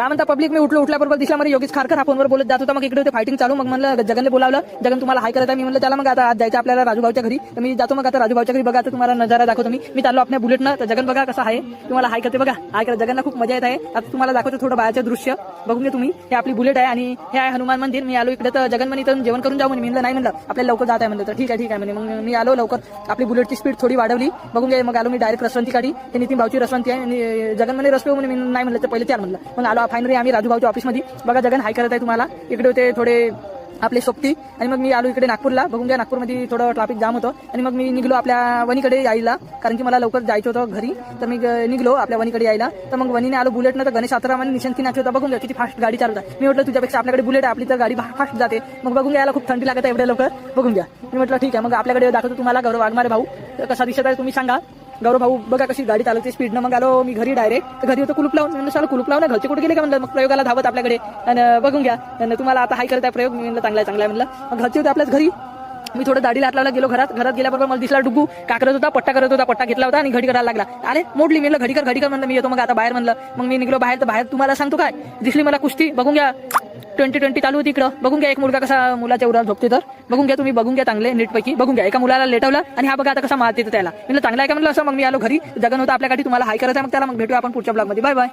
काय म्हणता पब्लिक, मी उठल्याबरोबर दिसला मला योगेश खारकर हा फोनवर बोलत जात होता. मग इकडे होते फायटिंग चालू. मग म्हणलं जगनने बोलावलं, जगन तुम्हाला हाय करत आहे. मी म्हणलं त्याला मग आता आज जायचं आपल्याला राजूभाऊच्या घरी. तर मी जातो. मग आता राजूभाऊच्या घरी बघा, आता तुम्हाला नजारा दाखवतो. मी चाललो आपल्या बुलेटनं. तर जगन बघा कसा आहे, तुम्हाला हाय करते बघा. हाय करत जगनला खूप मजा येत आहे. आता तुम्हाला दाखवतो थोडं बाहेरचं दृश्य बघून घ्या तुम्ही. हे आपली बुलेट आहे आणि हे आहे हनुमान मंदिर. मी आलो इकडे तर जगन म्हणे इथून जेवण करून जाऊ म्हणे. मी म्हणलं नाही, म्हणलं आपल्याला लवकर जात आहे म्हणलं. तर ठीक आहे म्हणे. मग मी आलो लवकर. आपली बुलेटची स्पीड थोडी वाढवली बघून घ्या. मग आलो मी डायरेक्ट रसवंती काढी. हे नितीन भाऊची रसवंती आहे आणि जगन म्हणे रस्ते म्हणे. मी नाही म्हणलं तर पहिले चार म्हणलं. मग आलो फायनली आम्ही राजूभाऊच्या ऑफिसमध्ये. बघा जगन हाय करत आहे तुम्हाला. इकडे होते थोडे आपले सोबती आणि मग मी आलो इकडे नागपूरला. बघून घ्या नागपूरमध्ये थोडं ट्रॅफिक जाम होतं आणि मग मी निघलो आपल्या वणीकडे यायला, कारण की मला लवकर जायचं होतं घरी. तर मी निघलो आपल्या वणीकडे यायला. तर मग वणीने आलो बुलेटनं. तर गणेश आत्राम आणि निशांत नाचत होता. बघून घ्या किती फास्ट गाडी चालवत आहे. मी म्हटलं तुझ्यापेक्षा आपल्याकडे बुलेट आहे, आपली तर गाडी फास्ट जाते. मग बघून घ्यायला खूप थंडी लागत आहे एवढ्या लवकर. बघून घ्या. मी म्हटलं ठीक आहे. मग आपल्याकडे दाखवतो तुम्हाला गौरव वाघमारे भाऊ कसा दिसत आहे तुम्ही सांगा. गौरव भाऊ बघा कशी गाडी चालवते स्पीडनं. मग आलो मी घरी डायरेक्ट. घरी होतं कुलूप लावून. म्हणलं कुलूप लावून घरचे कुठे गेले का म्हणलं. मग प्रयोगाला धावत आपल्याकडे आणि बघून घ्या. आणि तुम्हाला आता हाय करत आहे प्रयोग. मी म्हणलं चांगला आहे म्हणलं. मग घरचे होते आपल्याच घरी. मी थोडं दाढीला हात लावला, गेलो घरात गेल्याबरोबर मला दिसला डुग्गू का करत होता, पट्टा करत होता. पट्टा घेतला होता आणि घडी करायला लागला. अरे मोडली. मी म्हणलं घडी कर म्हणलं. मी येतो मग आता बाहेर म्हणलं. मग मी निघलो बाहेर. तर बाहेर तुम्हाला सांगतो काय दिसली मला कुस्ती. बघून घ्या 2020 चालू होती इकडं. बघून घ्या एक मुलगा कसा मुलाच्या उरावर झोपते. तर बघून घ्या तुम्ही, बघून घ्या चांगले नीटपैकी. बघून घ्या एका मुलाला लेटवलं आणि हा बघा आता कसा मारते त्याला. म्हणलं चांगला आहे का म्हणलं असं. मग मी आलो घरी. जगन होता आपल्याकडे. तुम्हाला हाय करत आहे. मग त्याला मग भेटूया आपण पुढच्या ब्लॉगमध्ये. Bye bye.